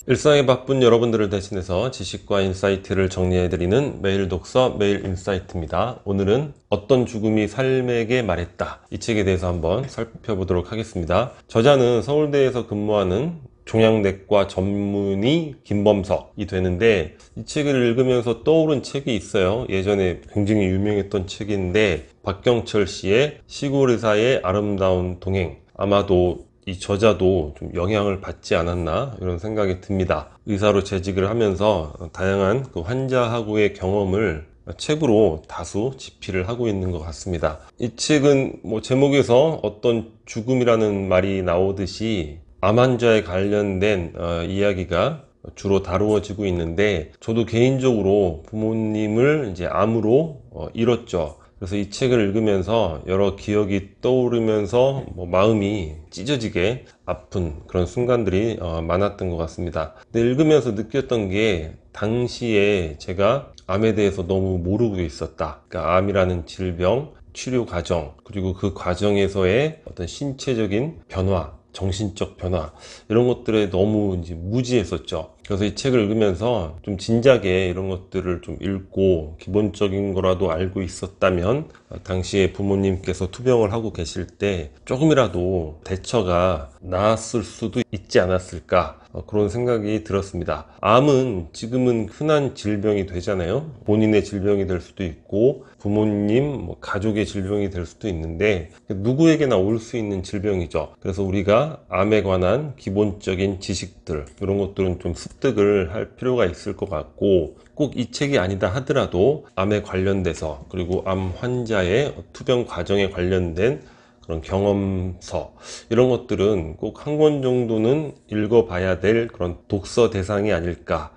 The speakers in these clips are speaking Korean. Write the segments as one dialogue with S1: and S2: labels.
S1: 일상에 바쁜 여러분들을 대신해서 지식과 인사이트를 정리해드리는 매일 독서 매일 인사이트입니다. 오늘은 어떤 죽음이 삶에게 말했다, 이 책에 대해서 한번 살펴보도록 하겠습니다. 저자는 서울대에서 근무하는 종양내과 전문의 김범석이 되는데, 이 책을 읽으면서 떠오른 책이 있어요. 예전에 굉장히 유명했던 책인데, 박경철 씨의 시골의사의 아름다운 동행. 아마도 이 저자도 좀 영향을 받지 않았나 이런 생각이 듭니다. 의사로 재직을 하면서 다양한 그 환자하고의 경험을 책으로 다수 집필을 하고 있는 것 같습니다. 이 책은 제목에서 어떤 죽음이라는 말이 나오듯이 암 환자에 관련된 이야기가 주로 다루어지고 있는데, 저도 개인적으로 부모님을 이제 암으로 잃었죠. 그래서 이 책을 읽으면서 여러 기억이 떠오르면서 마음이 찢어지게 아픈 그런 순간들이 많았던 것 같습니다. 근데 읽으면서 느꼈던 게, 당시에 제가 암에 대해서 너무 모르고 있었다. 그러니까 암이라는 질병, 치료 과정, 그리고 그 과정에서의 어떤 신체적인 변화, 정신적 변화, 이런 것들에 너무 이제 무지했었죠. 그래서 이 책을 읽으면서 좀 진작에 이런 것들을 좀 읽고 기본적인 거라도 알고 있었다면, 당시에 부모님께서 투병을 하고 계실 때 조금이라도 대처가 나았을 수도 있지 않았을까, 그런 생각이 들었습니다. 암은 지금은 흔한 질병이 되잖아요. 본인의 질병이 될 수도 있고 부모님, 가족의 질병이 될 수도 있는데, 누구에게나 올 수 있는 질병이죠. 그래서 우리가 암에 관한 기본적인 지식들, 이런 것들은 좀 습득을 할 필요가 있을 것 같고, 꼭 이 책이 아니다 하더라도 암에 관련돼서, 그리고 암 환자의 투병 과정에 관련된 그런 경험서, 이런 것들은 꼭 한 권 정도는 읽어봐야 될 그런 독서 대상이 아닐까.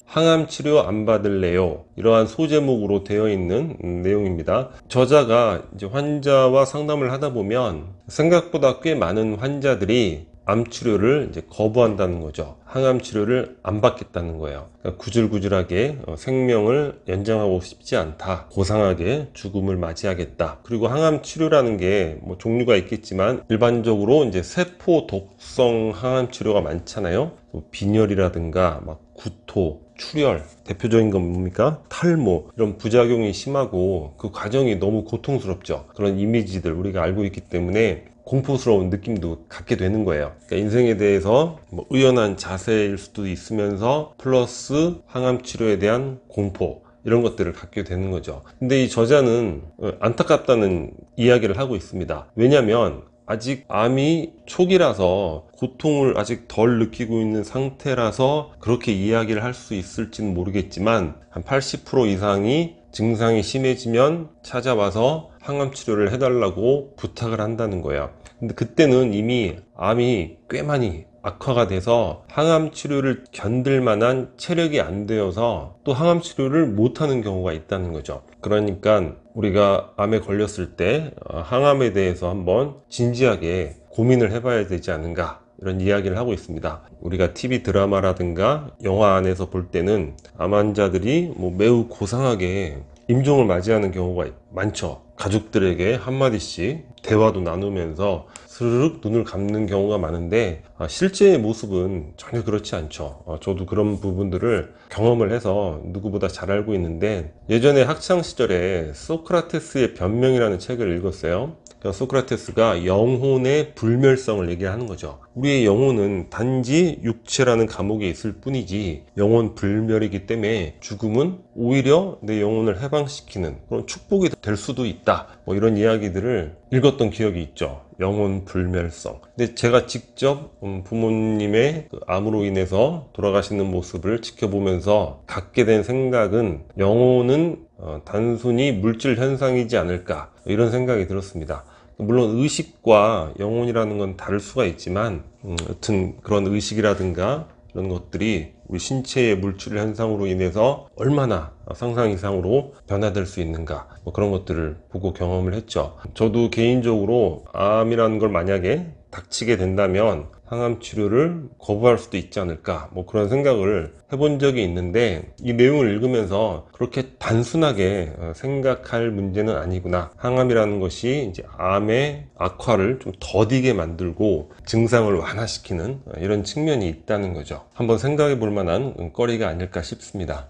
S1: 항암 치료 안 받을래요? 이러한 소제목으로 되어 있는 내용입니다. 저자가 이제 환자와 상담을 하다 보면 생각보다 꽤 많은 환자들이 암 치료를 이제 거부한다는 거죠. 항암 치료를 안 받겠다는 거예요. 그러니까 구질구질하게 생명을 연장하고 싶지 않다. 고상하게 죽음을 맞이하겠다. 그리고 항암 치료라는 게 종류가 있겠지만, 일반적으로 이제 세포 독성 항암 치료가 많잖아요. 빈혈이라든가 구토, 출혈, 대표적인 건 뭡니까? 탈모, 이런 부작용이 심하고 그 과정이 너무 고통스럽죠. 그런 이미지들 우리가 알고 있기 때문에 공포스러운 느낌도 갖게 되는 거예요. 그러니까 인생에 대해서 의연한 자세일 수도 있으면서 플러스 항암 치료에 대한 공포, 이런 것들을 갖게 되는 거죠. 근데 이 저자는 안타깝다는 이야기를 하고 있습니다. 왜냐하면 아직 암이 초기라서, 고통을 아직 덜 느끼고 있는 상태라서 그렇게 이야기를 할 수 있을지는 모르겠지만, 한 80% 이상이 증상이 심해지면 찾아와서 항암 치료를 해달라고 부탁을 한다는 거예요. 근데 그때는 이미 암이 꽤 많이 악화가 돼서 항암 치료를 견딜 만한 체력이 안 되어서 또 항암 치료를 못하는 경우가 있다는 거죠. 그러니까 우리가 암에 걸렸을 때 항암에 대해서 한번 진지하게 고민을 해봐야 되지 않은가, 이런 이야기를 하고 있습니다. 우리가 TV 드라마라든가 영화 안에서 볼 때는 암 환자들이 매우 고상하게 임종을 맞이하는 경우가 많죠. 가족들에게 한마디씩 대화도 나누면서 스르륵 눈을 감는 경우가 많은데, 실제의 모습은 전혀 그렇지 않죠. 저도 그런 부분들을 경험을 해서 누구보다 잘 알고 있는데, 예전에 학창 시절에 소크라테스의 변명이라는 책을 읽었어요. 소크라테스가 영혼의 불멸성을 얘기하는 거죠. 우리의 영혼은 단지 육체라는 감옥에 있을 뿐이지 영혼 불멸이기 때문에 죽음은 오히려 내 영혼을 해방시키는 그런 축복이 될 수도 있다, 이런 이야기들을 읽었던 기억이 있죠. 영혼 불멸성. 근데 제가 직접 부모님의 암으로 인해서 돌아가시는 모습을 지켜보면서 갖게 된 생각은, 영혼은 단순히 물질 현상이지 않을까, 이런 생각이 들었습니다. 물론 의식과 영혼이라는 건 다를 수가 있지만, 여튼 그런 의식이라든가 이런 것들이 우리 신체의 물질 현상으로 인해서 얼마나 상상 이상으로 변화될 수 있는가, 그런 것들을 보고 경험을 했죠. 저도 개인적으로 암이라는 걸 만약에 닥치게 된다면 항암 치료를 거부할 수도 있지 않을까, 뭐 그런 생각을 해본 적이 있는데, 이 내용을 읽으면서 그렇게 단순하게 생각할 문제는 아니구나. 항암이라는 것이 이제 암의 악화를 좀 더디게 만들고 증상을 완화시키는 이런 측면이 있다는 거죠. 한번 생각해 볼 만한 거리가 아닐까 싶습니다.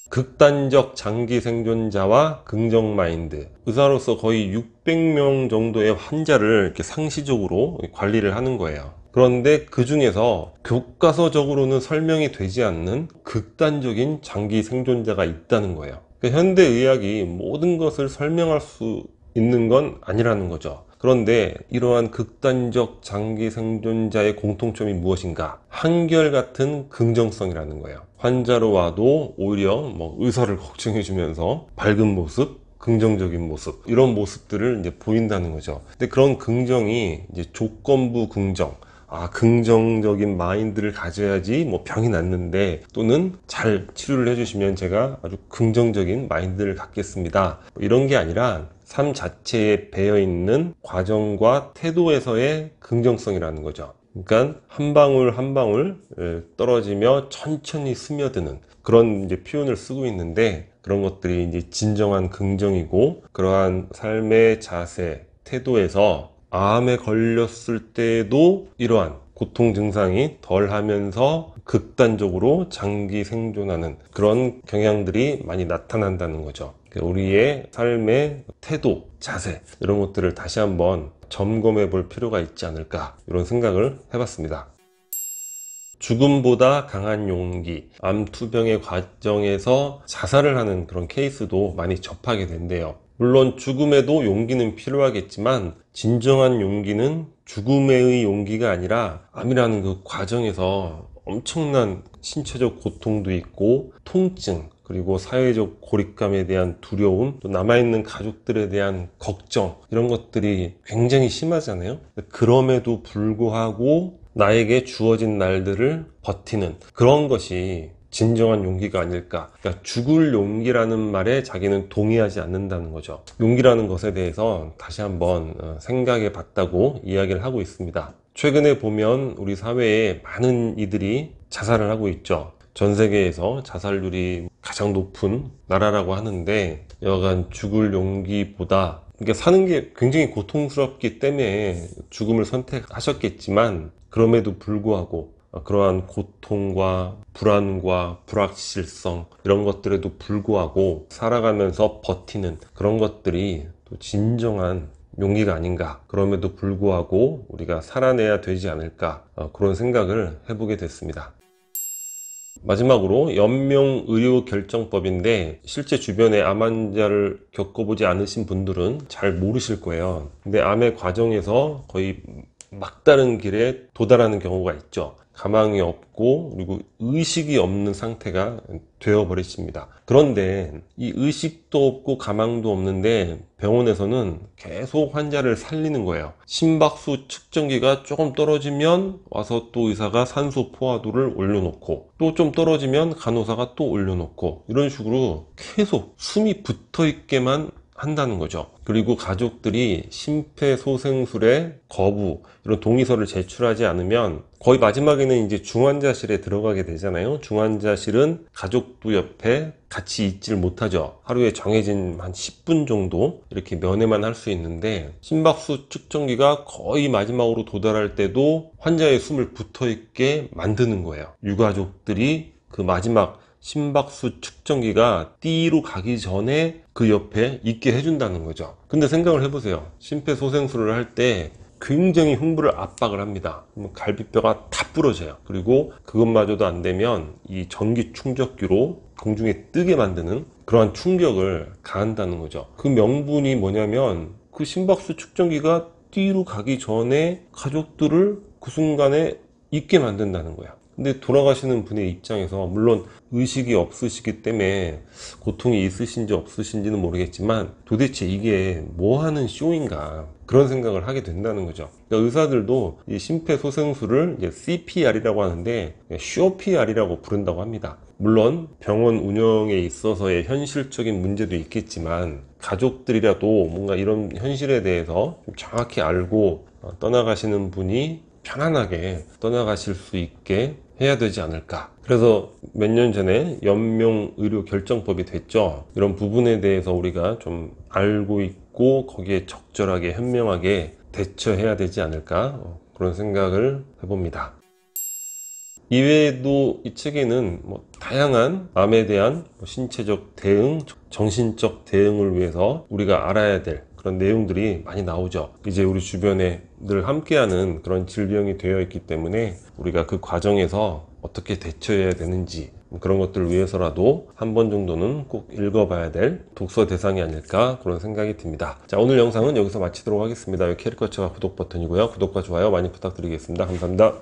S1: 극단적 장기 생존자와 긍정 마인드. 의사로서 거의 600명 정도의 환자를 이렇게 상시적으로 관리를 하는 거예요. 그런데 그 중에서 교과서적으로는 설명이 되지 않는 극단적인 장기 생존자가 있다는 거예요. 그러니까 현대의학이 모든 것을 설명할 수 있는 건 아니라는 거죠. 그런데 이러한 극단적 장기 생존자의 공통점이 무엇인가? 한결같은 긍정성이라는 거예요. 환자로 와도 오히려 의사를 걱정해 주면서 밝은 모습, 긍정적인 모습, 이런 모습들을 이제 보인다는 거죠. 근데 그런 긍정이 이제 조건부 긍정, 긍정적인 마인드를 가져야지 병이 낫는데, 또는 잘 치료를 해주시면 제가 아주 긍정적인 마인드를 갖겠습니다, 이런 게 아니라 삶 자체에 배어있는 과정과 태도에서의 긍정성이라는 거죠. 그러니까 한 방울 한 방울 떨어지며 천천히 스며드는 그런 이제 표현을 쓰고 있는데, 그런 것들이 이제 진정한 긍정이고, 그러한 삶의 자세, 태도에서 암에 걸렸을 때도 이러한 고통 증상이 덜 하면서 극단적으로 장기 생존하는 그런 경향들이 많이 나타난다는 거죠. 우리의 삶의 태도, 자세, 이런 것들을 다시 한번 점검해 볼 필요가 있지 않을까, 이런 생각을 해봤습니다. 죽음보다 강한 용기. 암 투병의 과정에서 자살을 하는 그런 케이스도 많이 접하게 된대요. 물론 죽음에도 용기는 필요하겠지만, 진정한 용기는 죽음의 용기가 아니라 암이라는 그 과정에서 엄청난 신체적 고통도 있고, 통증, 그리고 사회적 고립감에 대한 두려움, 또 남아있는 가족들에 대한 걱정, 이런 것들이 굉장히 심하잖아요. 그럼에도 불구하고 나에게 주어진 날들을 버티는 그런 것이 진정한 용기가 아닐까. 그러니까 죽을 용기라는 말에 자기는 동의하지 않는다는 거죠. 용기라는 것에 대해서 다시 한번 생각해 봤다고 이야기를 하고 있습니다. 최근에 보면 우리 사회에 많은 이들이 자살을 하고 있죠. 전 세계에서 자살률이 가장 높은 나라라고 하는데, 여간 죽을 용기보다, 그러니까 사는 게 굉장히 고통스럽기 때문에 죽음을 선택하셨겠지만, 그럼에도 불구하고 그러한 고통과 불안과 불확실성, 이런 것들에도 불구하고 살아가면서 버티는 그런 것들이 또 진정한 용기가 아닌가. 그럼에도 불구하고 우리가 살아내야 되지 않을까, 그런 생각을 해보게 됐습니다. 마지막으로 연명의료결정법인데, 실제 주변에 암 환자를 겪어보지 않으신 분들은 잘 모르실 거예요. 근데 암의 과정에서 거의 막다른 길에 도달하는 경우가 있죠. 가망이 없고, 그리고 의식이 없는 상태가 되어버리십니다. 그런데 이 의식도 없고 가망도 없는데 병원에서는 계속 환자를 살리는 거예요. 심박수 측정기가 조금 떨어지면 와서 또 의사가 산소 포화도를 올려놓고, 또 좀 떨어지면 간호사가 또 올려놓고, 이런 식으로 계속 숨이 붙어 있게만 한다는 거죠. 그리고 가족들이 심폐소생술의 거부, 이런 동의서를 제출하지 않으면 거의 마지막에는 이제 중환자실에 들어가게 되잖아요. 중환자실은 가족도 옆에 같이 있질 못하죠. 하루에 정해진 한 10분 정도 이렇게 면회만 할 수 있는데, 심박수 측정기가 거의 마지막으로 도달할 때도 환자의 숨을 붙어 있게 만드는 거예요. 유가족들이 그 마지막 심박수 측정기가 D로 가기 전에 그 옆에 있게 해준다는 거죠. 근데 생각을 해보세요. 심폐소생술을 할 때 굉장히 흉부를 압박을 합니다. 갈비뼈가 다 부러져요. 그리고 그것마저도 안 되면 이 전기 충격기로 공중에 뜨게 만드는 그러한 충격을 가한다는 거죠. 그 명분이 뭐냐면, 그 심박수 측정기가 D로 가기 전에 가족들을 그 순간에 있게 만든다는 거야. 근데 돌아가시는 분의 입장에서 물론 의식이 없으시기 때문에 고통이 있으신지 없으신지는 모르겠지만 도대체 이게 뭐 하는 쇼인가 그런 생각을 하게 된다는 거죠. 그러니까 의사들도 이 심폐소생술을 이제 CPR이라고 하는데 쇼PR이라고 부른다고 합니다. 물론 병원 운영에 있어서의 현실적인 문제도 있겠지만 가족들이라도 뭔가 이런 현실에 대해서 좀 정확히 알고 떠나가시는 분이 편안하게 떠나가실 수 있게 해야 되지 않을까. 그래서 몇 년 전에 연명의료결정법이 됐죠. 이런 부분에 대해서 우리가 좀 알고 있고 거기에 적절하게 현명하게 대처해야 되지 않을까, 그런 생각을 해봅니다. 이외에도 이 책에는 다양한 암에 대한 신체적 대응, 정신적 대응을 위해서 우리가 알아야 될 그런 내용들이 많이 나오죠. 이제 우리 주변에 늘 함께하는 그런 질병이 되어 있기 때문에 우리가 그 과정에서 어떻게 대처해야 되는지 그런 것들을 위해서라도 한 번 정도는 꼭 읽어봐야 될 독서 대상이 아닐까, 그런 생각이 듭니다. 자, 오늘 영상은 여기서 마치도록 하겠습니다. 여기 캐릭터처가 구독 버튼이고요. 구독과 좋아요 많이 부탁드리겠습니다. 감사합니다.